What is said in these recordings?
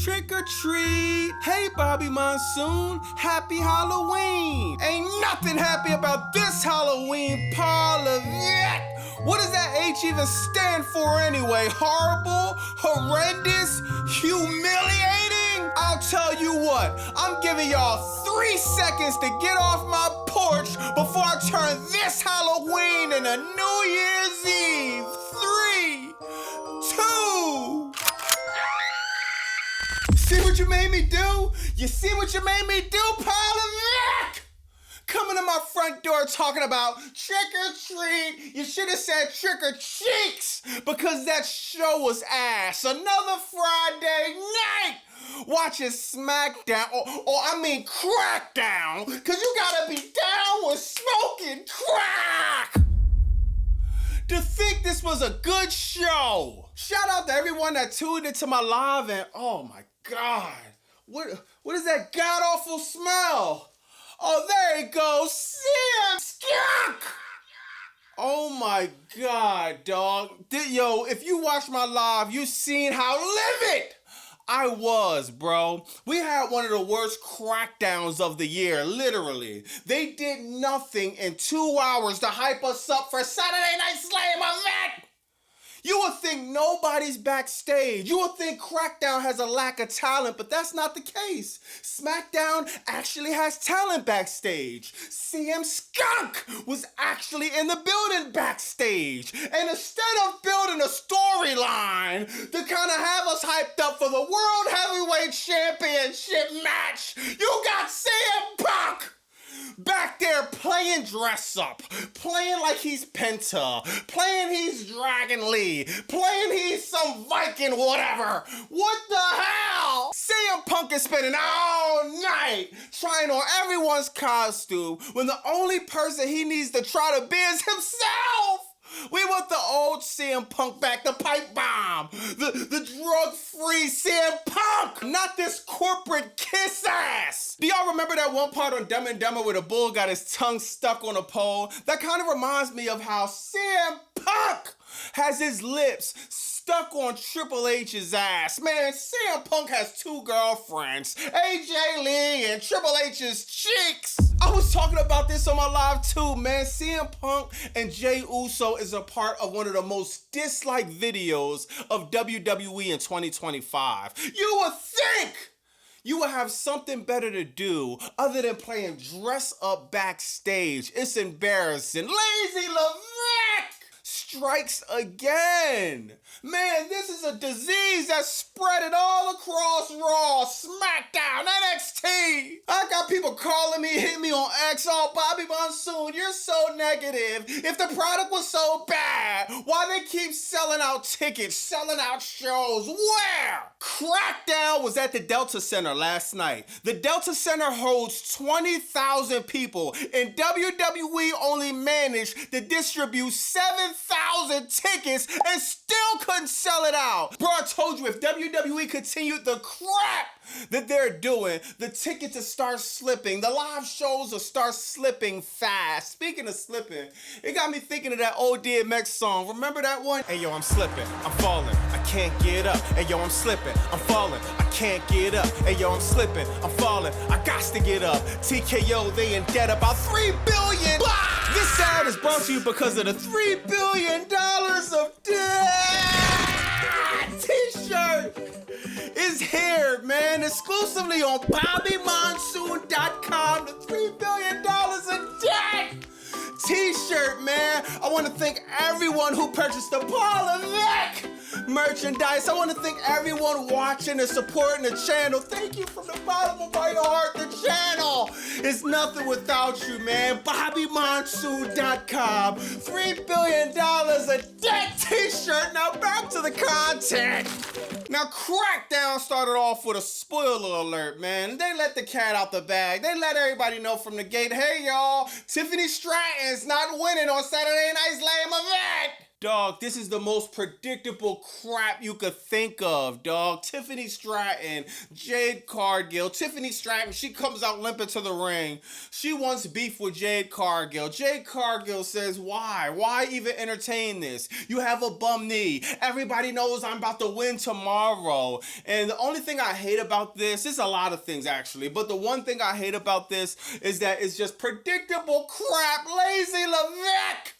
Trick or treat. Hey, Bobby Monsoon, happy Halloween. Ain't nothing happy about this Halloween, parlor. What does that H even stand for anyway? Horrible, horrendous, humiliating? I'll tell you what, I'm giving y'all 3 seconds to get off my porch before I turn this Halloween into New Year's Eve. 3, 2. See what you made me do? You see what you made me do, parlor? Coming to my front door talking about trick or treat. You should have said trick or cheeks because that show was ass. Another Friday night watching SmackDown, or I mean Crackdown, because you gotta be down with smoking crack. To think this was a good show. Shout out to everyone that tuned into my live and oh my God, what is that god-awful smell? Oh, there he goes, Sam Skunk! Oh my God, dog. Yo, if you watch my live, you seen how livid I was, bro. We had one of the worst crackdowns of the year, literally. They did nothing in 2 hours to hype us up for Saturday Night Slam event. You would think nobody's backstage. You would think Crackdown has a lack of talent, but that's not the case. SmackDown actually has talent backstage. CM Skunk was actually in the building backstage. And instead of building a storyline to kind of have us hyped up for the World Heavyweight Championship match, you got CM Punk back there playing dress up, playing like he's Penta, playing he's Dragon Lee, playing he's some Viking whatever. What the hell? CM Punk is spending all night trying on everyone's costume when the only person he needs to try to be is himself. We want the old CM Punk back, the pipe bomb, the drug-free CM Punk, not this corporate kiss ass. Do y'all remember that one part on Dumb and Dumber where the bull got his tongue stuck on a pole? That kind of reminds me of how CM Punk has his lips stuck on Triple H's ass. Man, CM Punk has 2 girlfriends, AJ Lee and Triple H's cheeks. I was talking about this on my live too, man. CM Punk and Jey Uso is a part of one of the most disliked videos of WWE in 2025. You would think you would have something better to do other than playing dress up backstage. It's embarrassing. Lazy Levesque strikes again. Man, this is a disease that's spreading all across Raw, SmackDown, NXT. I got people calling me, hitting me on X, oh, Bobby Monsoon, you're so negative. If the product was so bad, why they keep selling out tickets, selling out shows? Where? Crackdown was at the Delta Center last night. The Delta Center holds 20,000 people, and WWE only managed to distribute 7,000 tickets and still couldn't sell it out. Bro, I told you, if WWE continued the crap that they're doing, the tickets will start slipping. The live shows will start slipping fast. Speaking of slipping, it got me thinking of that old DMX song. Remember that one? Hey, yo, I'm slipping, I'm falling, I can't get up. Hey, yo, I'm slipping, I'm falling, I can't get up. Hey, yo, I'm slipping, I'm falling, I got to get up. TKO, they in debt about $3 billion. This ad is brought to you because of the $3 billion of debt. T-shirt is here, man, exclusively on BobbyMonsoon.com. The $3 billion in debt T-shirt, man. I want to thank everyone who purchased the Parlor Vic merchandise. I want to thank everyone watching and supporting the channel. Thank you from the bottom of my heart. The channel is nothing without you, man. BobbyMonsoon.com. $3 billion a debt T-shirt. Now back to the content. Now, Crackdown started off with a spoiler alert, man. They let the cat out the bag. They let everybody know from the gate, hey, y'all, Tiffany Stratton's not winning on Saturday Night Slam event. Dog, this is the most predictable crap you could think of, dog. Tiffany Stratton, Jade Cargill. Tiffany Stratton, she comes out limping to the ring. She wants beef with Jade Cargill. Jade Cargill says, why? Why even entertain this? You have a bum knee. Everybody knows I'm about to win tomorrow. And the only thing I hate about this, is a lot of things actually, but the one thing I hate about this is that it's just predictable crap. Lazy Levesque!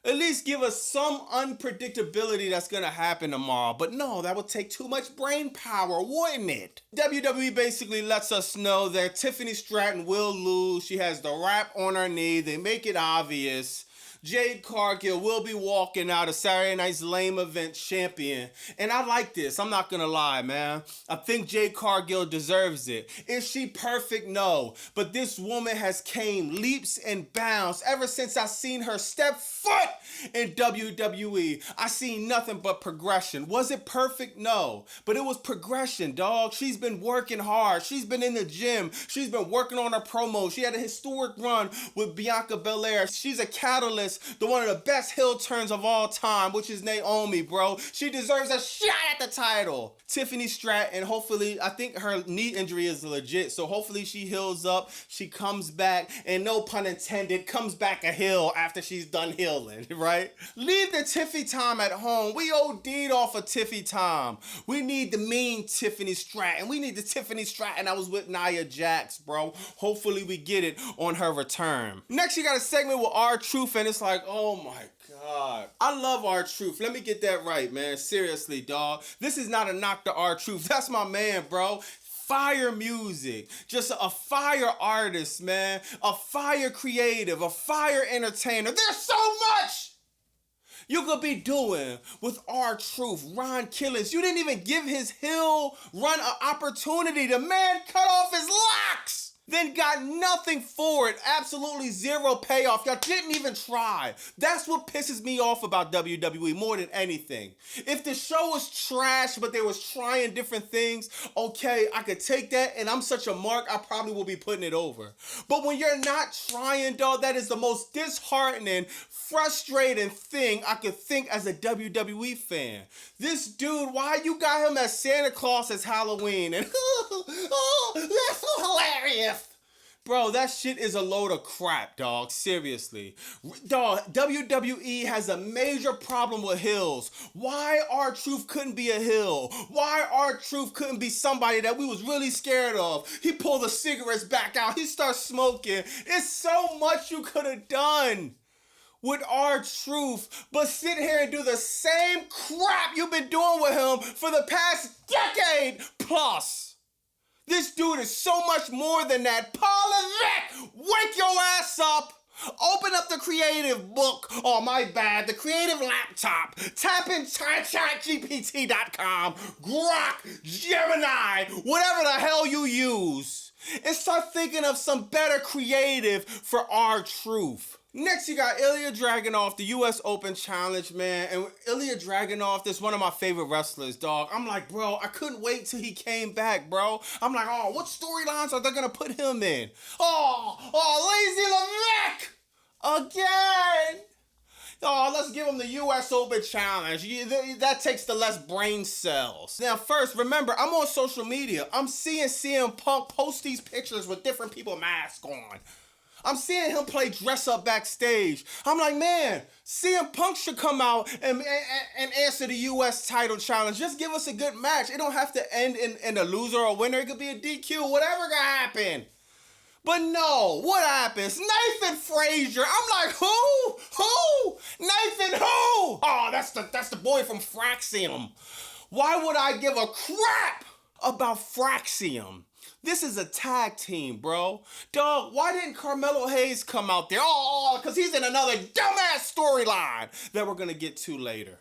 At least give us some unpredictability that's gonna happen tomorrow. But no, that would take too much brain power, wouldn't it? WWE basically lets us know that Tiffany Stratton will lose. She has the wrap on her knee. They make it obvious. Jade Cargill will be walking out a Saturday Night's Lame Event champion. And I like this. I'm not going to lie, man. I think Jade Cargill deserves it. Is she perfect? No. But this woman has came leaps and bounds ever since I seen her step foot in WWE. I seen nothing but progression. Was it perfect? No. But it was progression, dog. She's been working hard. She's been in the gym. She's been working on her promo. She had a historic run with Bianca Belair. She's a catalyst. The one of the best heel turns of all time, which is Naomi, bro. She deserves a shot at the title. Tiffany Stratton, hopefully, I think her knee injury is legit, so hopefully she heals up, she comes back, and no pun intended, comes back a heel after she's done healing, right? Leave the Tiffy time at home. We OD'd off of Tiffy time. We need the mean Tiffany Stratton. We need the Tiffany Stratton I was with Nia Jax, bro. Hopefully we get it on her return. Next, you got a segment with R-Truth, and it's like, oh my God. I love R-Truth. Let me get that right, man. Seriously, dog. This is not a knock to R-Truth. That's my man, bro. Fire music. Just a fire artist, man. A fire creative. A fire entertainer. There's so much you could be doing with R-Truth. Ron Killings. You didn't even give his heel run an opportunity. The man cut off his locks. Then got nothing for it. Absolutely zero payoff. Y'all didn't even try. That's what pisses me off about WWE more than anything. If the show was trash, but they was trying different things, okay, I could take that, and I'm such a mark, I probably will be putting it over. But when you're not trying, dog, that is the most disheartening, frustrating thing I could think as a WWE fan. This dude, why you got him as Santa Claus as Halloween? And oh, that's so hilarious. Bro, that shit is a load of crap, dog. Seriously. Dog, WWE has a major problem with heels. Why R-Truth couldn't be a heel? Why R-Truth couldn't be somebody that we was really scared of? He pulled the cigarettes back out. He starts smoking. It's so much you could have done with R-Truth, but sit here and do the same crap you've been doing with him for the past decade plus. This dude is so much more than that. Paul Levesque, wake your ass up. Open up the creative book. Oh, my bad. The creative laptop. Tap in chatgpt.com, Grok, Gemini, whatever the hell you use, and start thinking of some better creative for R-Truth. Next, you got Ilia Dragunov, the US Open Challenge, man. And Ilia Dragunov is one of my favorite wrestlers, dog. I'm like, bro, I couldn't wait till he came back, bro. I'm like, oh, what storylines are they going to put him in? Oh, Lazy Levesque! Again! Oh, let's give him the US Open Challenge. That takes the less brain cells. Now, first, remember, I'm on social media. I'm seeing CM Punk post these pictures with different people masks on. I'm seeing him play dress up backstage. I'm like, man, CM Punk should come out and answer the US title challenge. Just give us a good match. It don't have to end in a loser or winner. It could be a DQ, whatever can happen. But no, what happens? Nathan Frazier. I'm like, who? Who? Nathan who? Oh, that's the boy from Fraxium. Why would I give a crap about Fraxium? This is a tag team, bro. Dog, why didn't Carmelo Hayes come out there? Oh, because he's in another dumbass storyline that we're going to get to later.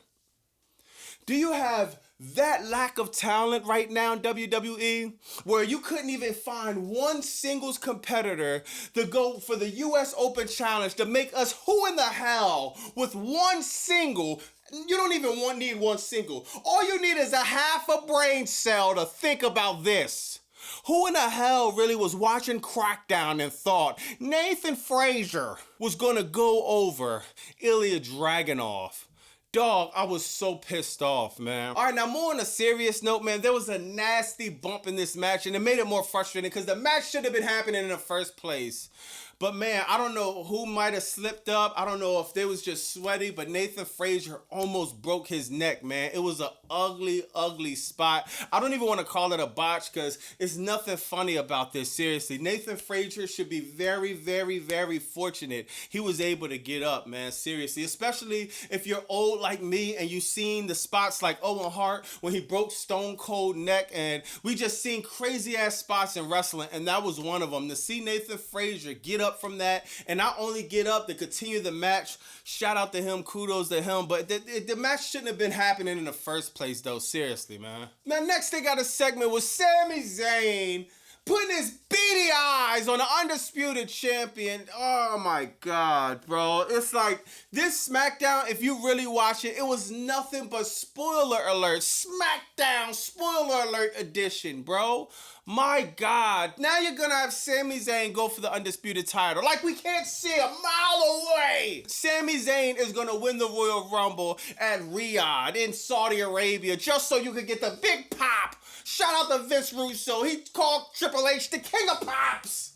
Do you have that lack of talent right now in WWE where you couldn't even find one singles competitor to go for the US Open Challenge to make us who in the hell with one single? You don't even need one single. All you need is a half a brain cell to think about this. Who in the hell really was watching Crackdown and thought Nathan Frazier was gonna go over Ilia Dragunov? Dog, I was so pissed off, man. All right, now more on a serious note, man, there was a nasty bump in this match, and it made it more frustrating because the match should have been happening in the first place. But man, I don't know who might have slipped up. I don't know if they was just sweaty, but Nathan Frazier almost broke his neck, man. It was an ugly, ugly spot. I don't even want to call it a botch because it's nothing funny about this, seriously. Nathan Frazier should be very, very, very fortunate he was able to get up, man, seriously. Especially if you're old like me and you've seen the spots like Owen Hart when he broke Stone Cold neck, and we just seen crazy ass spots in wrestling, and that was one of them. To see Nathan Frazier get up from that and not only get up to continue the match, shout out to him, kudos to him, but the match shouldn't have been happening in the first place though, seriously, man. Now next they got a segment with Sami Zayn putting his beady eyes on the undisputed champion. Oh my God, bro. It's like this SmackDown, if you really watch it, it was nothing but spoiler alert. SmackDown spoiler alert edition, bro. My God. Now you're gonna have Sami Zayn go for the undisputed title. Like we can't see a mile away. Sami Zayn is gonna win the Royal Rumble at Riyadh in Saudi Arabia just so you could get the big pop. Shout out to Vince Russo. He called Triple H the king of pops.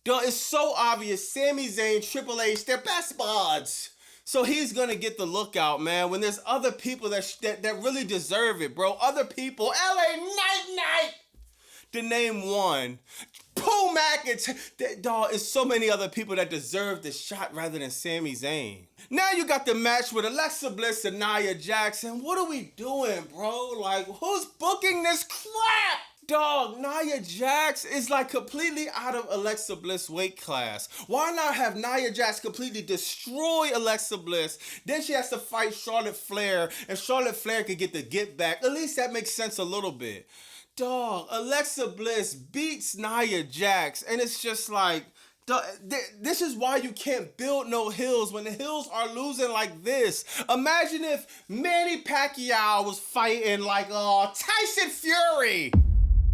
Duh, it's so obvious. Sami Zayn, Triple H, they're best buds. So he's gonna get the lookout, man, when there's other people that really deserve it, bro. Other people, LA Knight, to name one. Paul McIntyre, dog, it's so many other people that deserve the shot rather than Sami Zayn. Now you got the match with Alexa Bliss and Nia Jax. What are we doing, bro? Like, who's booking this crap? Dog, Nia Jax is like completely out of Alexa Bliss weight class. Why not have Nia Jax completely destroy Alexa Bliss? Then she has to fight Charlotte Flair, and Charlotte Flair could get the get back. At least that makes sense a little bit. Dog, Alexa Bliss beats Nia Jax, and it's just like, this is why you can't build no hills when the hills are losing like this. Imagine if Manny Pacquiao was fighting like Tyson Fury.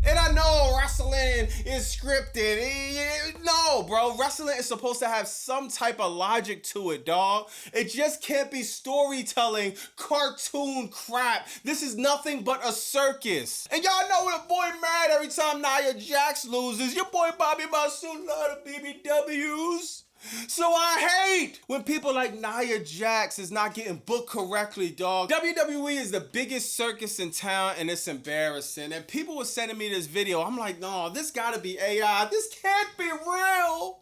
And I know wrestling is scripted. No, bro. Wrestling is supposed to have some type of logic to it, dog. It just can't be storytelling, cartoon crap. This is nothing but a circus. And y'all know when a boy mad every time Nia Jax loses. Your boy Bobby Masood love the BBWs. So I hate when people like Nia Jax is not getting booked correctly, dog. WWE is the biggest circus in town, and it's embarrassing. And people were sending me this video. I'm like, no, this gotta be AI. This can't be real.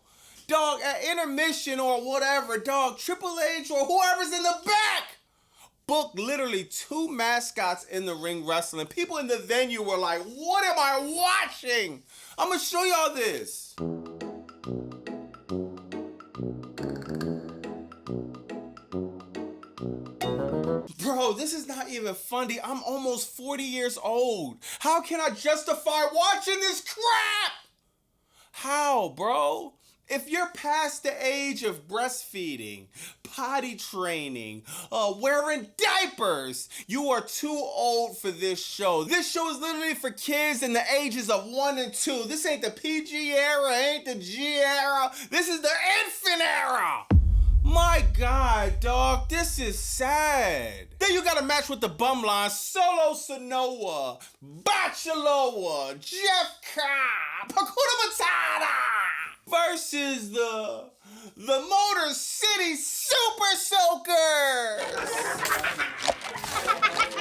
Dog, at intermission or whatever, dog, Triple H or whoever's in the back booked literally 2 mascots in the ring wrestling. People in the venue were like, what am I watching? I'm gonna show y'all this. Bro, this is not even funny. I'm almost 40 years old. How can I justify watching this crap? How, bro? If you're past the age of breastfeeding, potty training, wearing diapers, you are too old for this show. This show is literally for kids in the ages of 1 and 2. This ain't the PG era, ain't the G era. This is the infant era. My God, dog, this is sad. Then you got a match with the bumline, Solo Sikoa, Bachaloa, Jeff Cobb, Hakuna Matata versus the Motor City Super Soakers.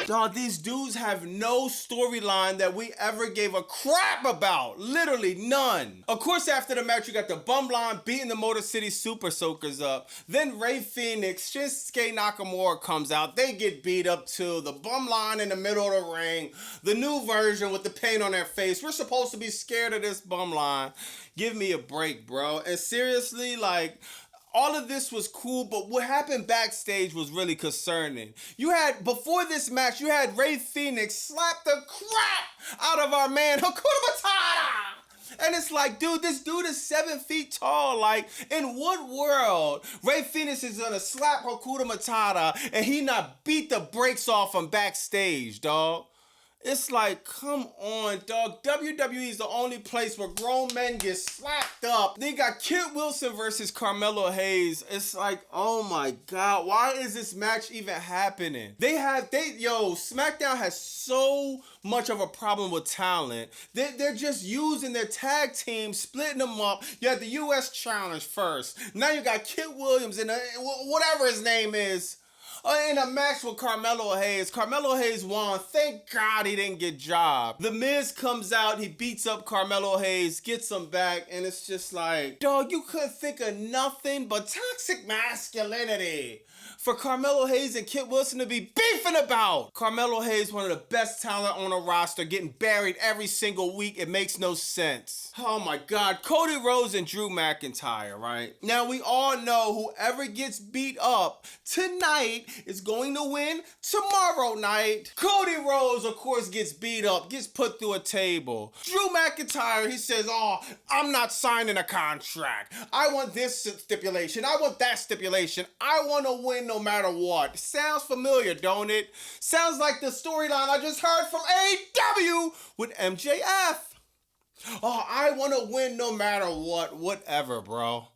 Dog, these dudes have no storyline that we ever gave a crap about. Literally none. Of course, after the match, you got the Bumline beating the Motor City Super Soakers up. Then Rey Fenix, Shinsuke Nakamura comes out. They get beat up too. The Bumline in the middle of the ring. The new version with the paint on their face. We're supposed to be scared of this Bumline. Give me a break, bro. And seriously, like, all of this was cool, but what happened backstage was really concerning. Before this match, you had Rey Fenix slap the crap out of our man, Hakuna Matata. And it's like, dude, this dude is 7 feet tall. Like, in what world Rey Fenix is gonna slap Hakuna Matata and he not beat the brakes off him backstage, dog? It's like, come on, dog. WWE is the only place where grown men get slapped up. They got Kit Wilson versus Carmelo Hayes. It's like, oh my God, why is this match even happening? SmackDown has so much of a problem with talent. They're just using their tag team, splitting them up. You had the US Challenge first. Now you got Kit Williams and whatever his name is. In a match with Carmelo Hayes. Carmelo Hayes won. Thank God he didn't get jobbed. The Miz comes out, he beats up Carmelo Hayes, gets him back, and it's just like, dog, you couldn't think of nothing but toxic masculinity for Carmelo Hayes and Kit Wilson to be beefing about. Carmelo Hayes, one of the best talent on the roster, getting buried every single week. It makes no sense. Oh my God. Cody Rhodes and Drew McIntyre, right? Now we all know whoever gets beat up tonight is going to win tomorrow night. Cody Rhodes, of course, gets beat up, gets put through a table. Drew McIntyre, he says, oh, I'm not signing a contract. I want this stipulation. I want that stipulation. I want to win no matter what. Sounds familiar, don't it? Sounds like the storyline I just heard from AEW with MJF. Oh, I want to win no matter what. Whatever, bro.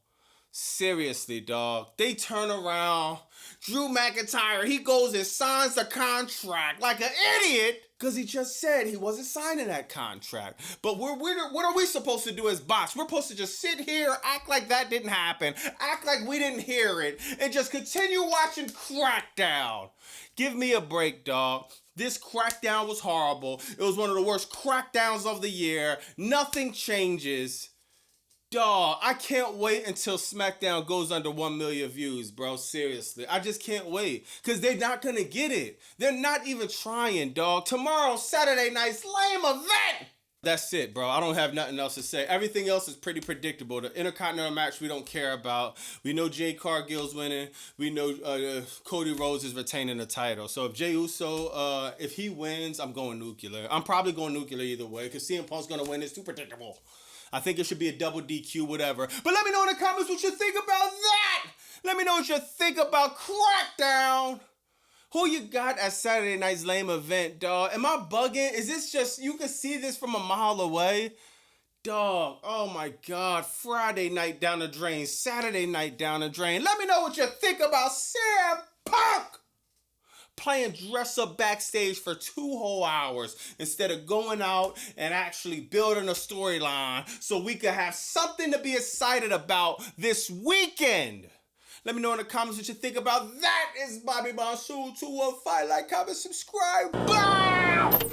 Seriously, dog. They turn around. Drew McIntyre, he goes and signs the contract like an idiot because he just said he wasn't signing that contract. But what are we supposed to do as bots? We're supposed to just sit here, act like that didn't happen, act like we didn't hear it, and just continue watching Crackdown. Give me a break, dog. This Crackdown was horrible. It was one of the worst Crackdowns of the year. Nothing changes. Dawg, I can't wait until SmackDown goes under 1 million views, bro. Seriously. I just can't wait. Because they're not going to get it. They're not even trying, dog. Tomorrow, Saturday night's lame event. That's it, bro. I don't have nothing else to say. Everything else is pretty predictable. The Intercontinental match we don't care about. We know Jade Cargill's winning. We know Cody Rhodes is retaining the title. So if Jey Uso, if he wins, I'm going nuclear. I'm probably going nuclear either way because CM Punk's going to win. It's too predictable. I think it should be a double DQ, whatever. But let me know in the comments what you think about that. Let me know what you think about Crackdown. Who you got at Saturday night's lame event, dog? Am I bugging? Is this just, you can see this from a mile away? Dog, oh my God. Friday night down the drain. Saturday night down the drain. Let me know what you think about CM Punk playing dress up backstage for 2 whole hours instead of going out and actually building a storyline so we could have something to be excited about this weekend. Let me know in the comments what you think about that. It's Bobby Monsoon 215. Like, comment, subscribe. Bye!